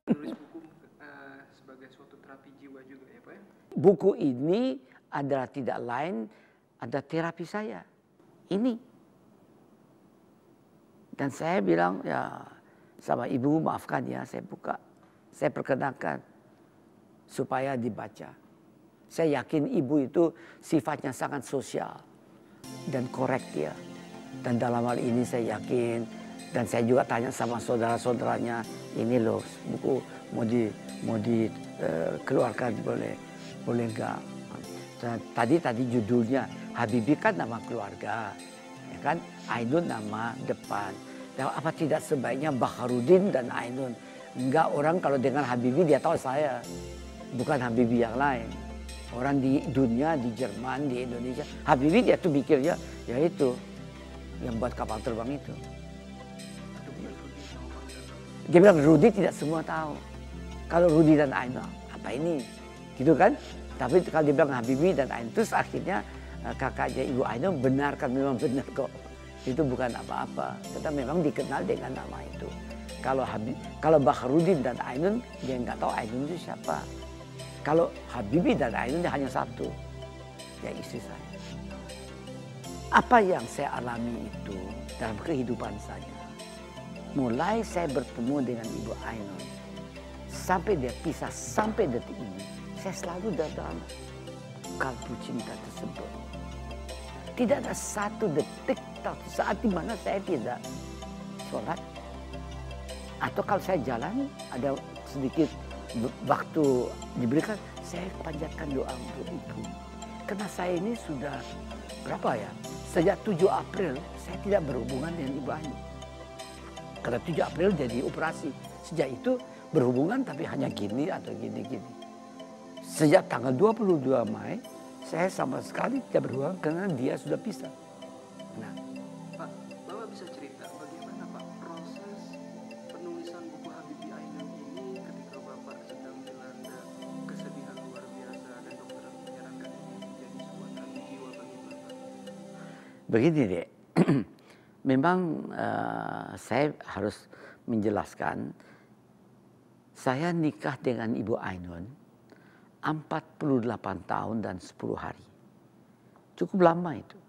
Menulis buku sebagai suatu terapi jiwa juga ya Pak ya? Buku ini adalah tidak lain ada terapi saya. Ini. Dan saya bilang ya sama ibu maafkan ya saya buka. Saya perkenalkan supaya dibaca. Saya yakin ibu itu sifatnya sangat sosial dan korek ya. Dan dalam hal ini saya yakin dan saya juga tanya sama saudara-saudaranya, ini loh buku mau dikeluarkan boleh enggak? Tadi judulnya Habibie kan nama keluarga, ya kan? Ainun nama depan. Dan apa tidak sebaiknya Baharudin dan Ainun? Enggak, orang kalau dengar Habibie dia tahu saya, bukan Habibie yang lain. Orang di dunia, di Jerman, di Indonesia, Habibie dia tuh pikirnya ya itu yang buat kapal terbang itu. Dia bilang Rudi tidak semua tahu. Kalau Rudi dan Ainun apa ini, gitu kan? Tapi kalau dia bilang Habibie dan Ainun, terus akhirnya kakaknya Ibu Ainun benarkan, memang benar kok. Itu bukan apa-apa, kita memang dikenal dengan nama itu. Kalau Baharudin dan Ainun, dia nggak tahu Ainun itu siapa. Kalau Habibie dan Ainun dia hanya satu, ya istri saya. Apa yang saya alami itu dalam kehidupan saya, mulai saya bertemu dengan Ibu Ainun, sampai dia pisah, sampai detik ini, saya selalu dalam kalbu cinta tersebut. Tidak ada satu detik, saat di mana saya tidak sholat. Atau kalau saya jalan, ada sedikit waktu diberikan, saya panjatkan doa untuk Ibu. Karena saya ini sudah berapa ya? Sejak 7 April saya tidak berhubungan dengan Ibu Ainun. Karena 7 April jadi operasi. Sejak itu berhubungan tapi hanya gini atau gini-gini. Sejak tanggal 22 Mei saya sama sekali tidak berhubungan karena dia sudah pisah. Nah, Pak, Bapak bisa cerita bagaimana Pak proses penulisan buku Habibie Ainun ini ketika Bapak sedang dilanda kesedihan luar biasa dan dokter menyarankan ini menjadi sebuah terapi jiwa bagi Bapak? begini deh, memang saya harus menjelaskan, saya nikah dengan Ibu Ainun 48 tahun dan 10 hari. Cukup lama itu.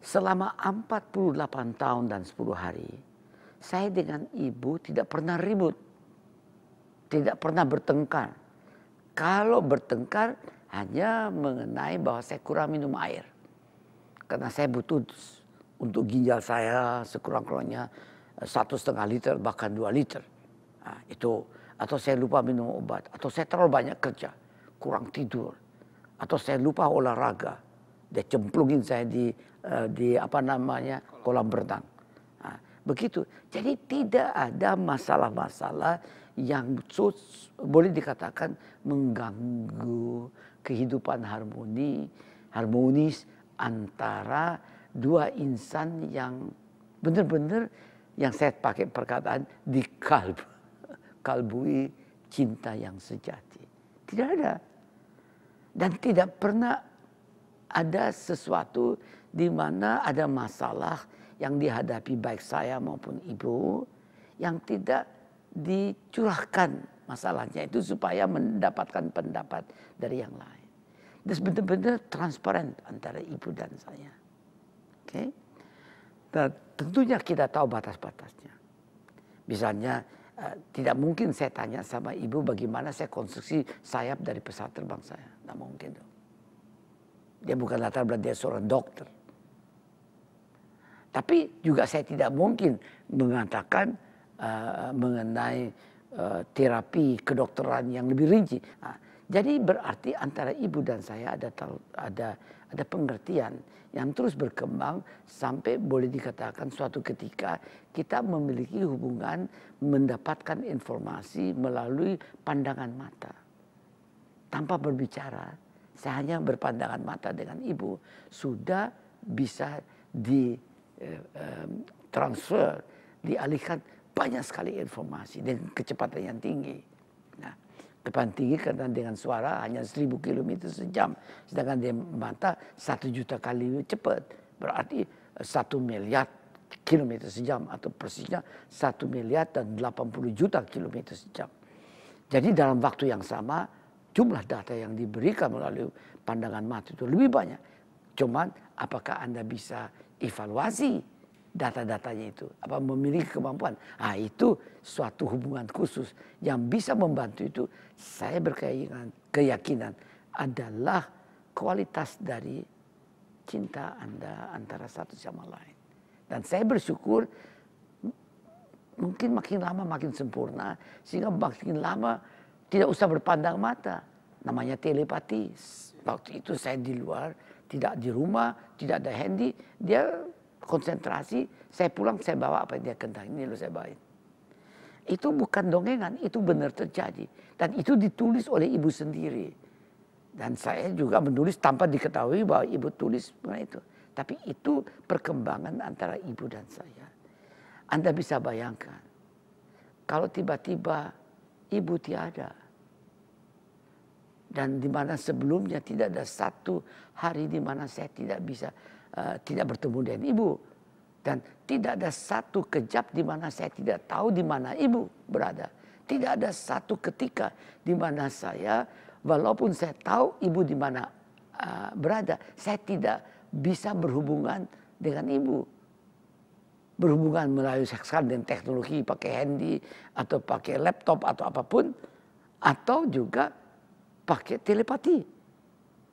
Selama 48 tahun dan 10 hari, saya dengan ibu tidak pernah ribut. Tidak pernah bertengkar. Kalau bertengkar hanya mengenai bahwa saya kurang minum air. Karena saya butuh untuk ginjal saya sekurang-kurangnya 1,5 liter bahkan 2 liter. Nah, itu. Atau saya lupa minum obat. Atau saya terlalu banyak kerja. Kurang tidur. Atau saya lupa olahraga. Dia cemplungin saya di apa namanya kolam berenang. Nah, begitu. Jadi tidak ada masalah-masalah yang boleh dikatakan mengganggu kehidupan harmonis antara dua insan yang benar-benar yang saya pakai perkataan kalbui cinta yang sejati. Tidak ada. Dan tidak pernah ada sesuatu di mana ada masalah yang dihadapi baik saya maupun ibu yang tidak dicurahkan masalahnya itu supaya mendapatkan pendapat dari yang lain. Dan benar-benar transparan antara ibu dan saya. Oke? Dan tentunya kita tahu batas-batasnya. Misalnya tidak mungkin saya tanya sama ibu bagaimana saya konstruksi sayap dari pesawat terbang saya. Tidak mungkin dong. Dia bukan latar belakang, dia seorang dokter. Tapi juga saya tidak mungkin mengatakan mengenai terapi kedokteran yang lebih rinci. Nah, jadi berarti antara ibu dan saya ada pengertian yang terus berkembang sampai boleh dikatakan suatu ketika kita memiliki hubungan mendapatkan informasi melalui pandangan mata. Tanpa berbicara, saya hanya berpandangan mata dengan ibu, sudah bisa transfer, dialihkan banyak sekali informasi dengan kecepatan yang tinggi. Nah, kecepatan tinggi karena dengan suara hanya 1000 km sejam, sedangkan di mata 1 juta kali cepat, berarti 1 miliar kilometer sejam atau persisnya 1 miliar dan 80 juta kilometer sejam. Jadi dalam waktu yang sama jumlah data yang diberikan melalui pandangan mata itu lebih banyak. Cuman apakah Anda bisa evaluasi data-datanya itu? Apa memiliki kemampuan? Nah, itu suatu hubungan khusus yang bisa membantu itu. Saya berkeyakinan adalah kualitas dari cinta Anda antara satu sama lain. Dan saya bersyukur mungkin makin lama makin sempurna, sehingga makin lama tidak usah berpandang mata. Namanya telepati. Waktu itu saya di luar, tidak di rumah, tidak ada handy, dia konsentrasi, saya pulang saya bawa apa yang dia kehendaki, ini loh saya bawain. Itu bukan dongengan, itu benar terjadi. Dan itu ditulis oleh ibu sendiri. Dan saya juga menulis tanpa diketahui bahwa ibu tulis itu. Tapi itu perkembangan antara ibu dan saya. Anda bisa bayangkan, kalau tiba-tiba ibu tiada. Dan di mana sebelumnya tidak ada satu hari di mana saya tidak bertemu dengan ibu. Dan tidak ada satu kejap di mana saya tidak tahu di mana ibu berada. Tidak ada satu ketika di mana saya, walaupun saya tahu ibu di mana berada, saya tidak bisa berhubungan dengan ibu. Berhubungan melalui sekarang dengan teknologi, pakai handy, atau pakai laptop, atau apapun. Atau juga pakai telepati.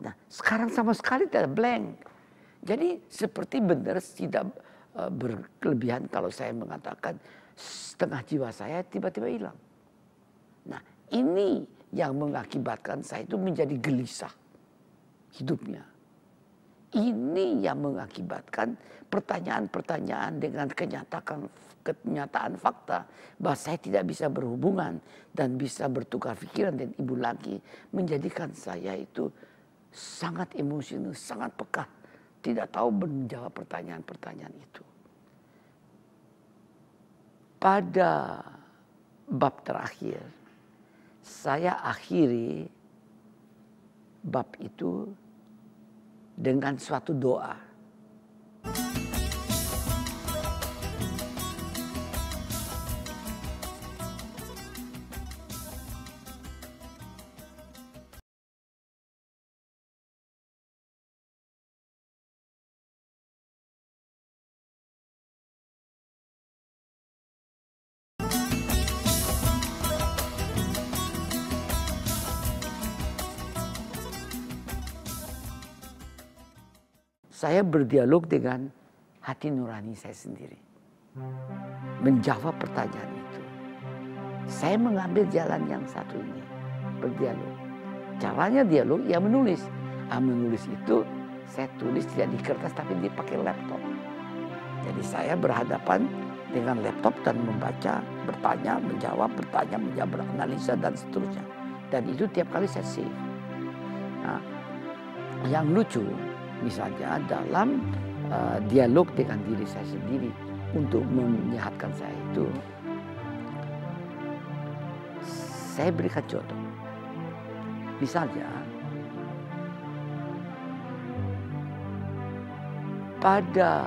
Nah, sekarang sama sekali tidak blank. Jadi seperti benar tidak berkelebihan kalau saya mengatakan setengah jiwa saya tiba-tiba hilang. Nah, ini yang mengakibatkan saya itu menjadi gelisah hidupnya. Ini yang mengakibatkan pertanyaan-pertanyaan dengan kenyataan fakta bahwa saya tidak bisa berhubungan dan bisa bertukar pikiran dengan ibu lagi, menjadikan saya itu sangat emosional, sangat peka, tidak tahu menjawab pertanyaan-pertanyaan itu. Pada bab terakhir, saya akhiri bab itu dengan suatu doa. Saya berdialog dengan hati nurani saya sendiri. Menjawab pertanyaan itu. Saya mengambil jalan yang satu ini. Berdialog. Caranya dialog, ya menulis. Menulis itu saya tulis tidak di kertas tapi dipakai laptop. Jadi saya berhadapan dengan laptop dan membaca, bertanya, menjawab, bertanya, menjawab, beranalisa dan seterusnya. Dan itu tiap kali saya save. Nah, yang lucu, misalnya dalam dialog dengan diri saya sendiri untuk menyehatkan saya itu, saya berikan contoh. Misalnya, pada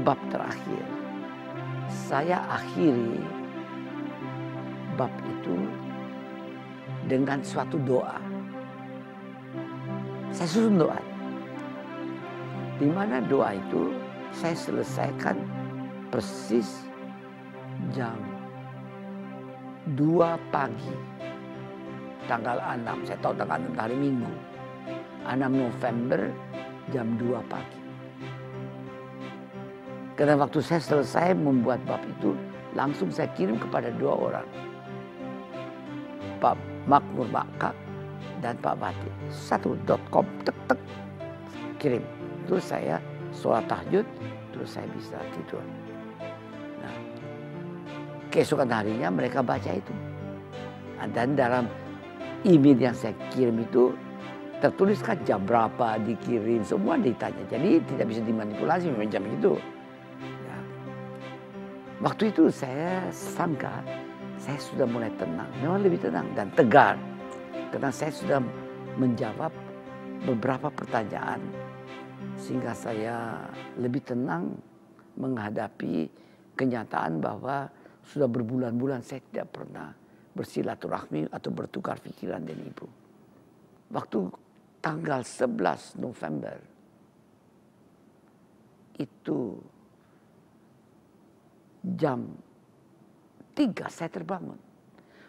bab terakhir, saya akhiri bab itu dengan suatu doa. Saya susun doa. Di mana doa itu saya selesaikan persis jam 2 pagi. Tanggal 6, saya tahu tanggal 6 hari Minggu. 6 November jam 2 pagi. Karena waktu saya selesai membuat bab itu, langsung saya kirim kepada 2 orang. Pak Makmur Bakak dan Pak Batin. 1.com, tek-tek, kirim. Terus saya sholat tahajud, terus saya bisa tidur. Nah, keesokan harinya mereka baca itu. Dan dalam email yang saya kirim itu tertuliskan jam berapa dikirim, semua ditanya. Jadi tidak bisa dimanipulasi memang jam itu. Ya. Waktu itu saya sangka saya sudah mulai tenang, memang lebih tenang dan tegar. Karena saya sudah menjawab beberapa pertanyaan. Sehingga saya lebih tenang, menghadapi kenyataan bahwa sudah berbulan-bulan saya tidak pernah bersilaturahmi atau bertukar pikiran dengan ibu. Waktu tanggal 11 November itu jam 3 saya terbangun.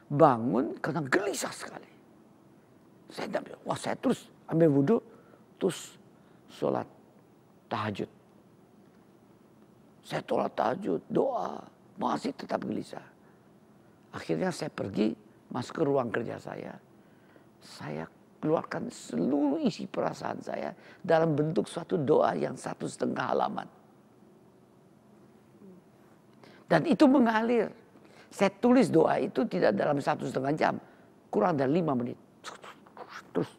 Bangun karena gelisah sekali. Saya terus ambil wudhu, terus sholat tahajud. Saya sholat tahajud, doa, masih tetap gelisah. Akhirnya saya pergi, masuk ke ruang kerja saya. Saya keluarkan seluruh isi perasaan saya dalam bentuk suatu doa yang 1,5 halaman. Dan itu mengalir. Saya tulis doa itu tidak dalam 1,5 jam, kurang dari 5 menit. Terus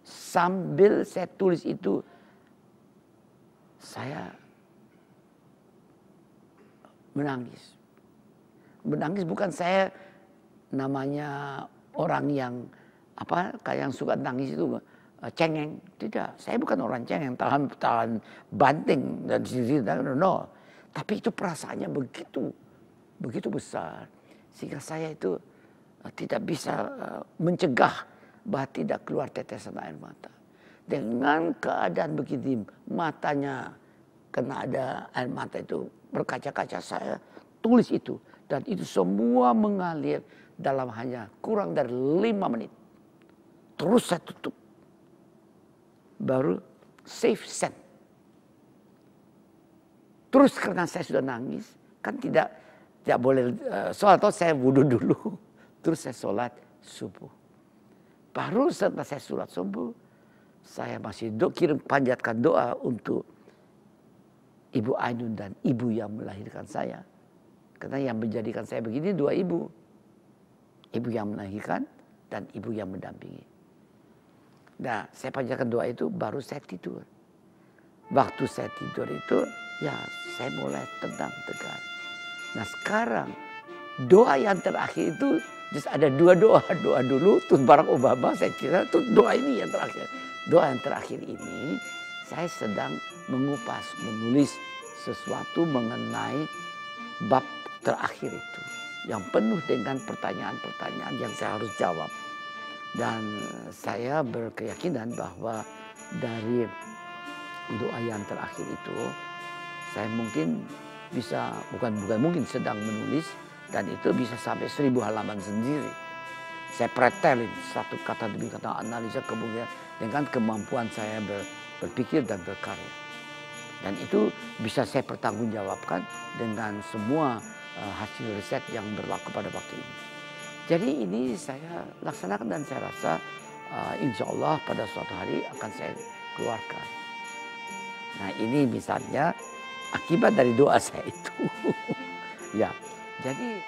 sambil saya tulis itu, saya menangis. Menangis bukan saya namanya orang yang kayak yang suka nangis itu cengeng. Tidak, saya bukan orang cengeng, tahan banting dan sini no. Tapi itu perasaannya begitu besar sehingga saya itu tidak bisa mencegah bahwa tidak keluar tetesan air mata. Dengan keadaan begini, matanya kena ada air mata itu berkaca-kaca, saya tulis itu dan itu semua mengalir dalam hanya kurang dari 5 menit. Terus saya tutup. Baru save send. Terus karena saya sudah nangis, kan tidak boleh sholat, atau saya wudhu dulu. Terus saya sholat subuh. Baru setelah saya sholat subuh, saya masih panjatkan doa untuk Ibu Ainun dan ibu yang melahirkan saya. Karena yang menjadikan saya begini 2 ibu. Ibu yang melahirkan dan ibu yang mendampingi. Nah, saya panjatkan doa itu baru saya tidur. Waktu saya tidur itu, ya saya mulai tenang tegar. Nah sekarang doa yang terakhir itu ada 2 doa. Doa dulu, terus Barack Obama saya kira, terus doa ini yang terakhir. Doa yang terakhir ini saya sedang menulis sesuatu mengenai bab terakhir itu. Yang penuh dengan pertanyaan-pertanyaan yang saya harus jawab. Dan saya berkeyakinan bahwa dari doa yang terakhir itu saya mungkin bisa, bukan mungkin, sedang menulis dan itu bisa sampai 1000 halaman sendiri. Saya pretelin satu kata demi kata, analisa kemungkinan dengan kemampuan saya berpikir dan berkarya. Dan itu bisa saya pertanggungjawabkan dengan semua hasil riset yang berlaku pada waktu ini. Jadi ini saya laksanakan dan saya rasa insya Allah pada suatu hari akan saya keluarkan. Nah ini misalnya akibat dari doa saya itu. Ya, jadi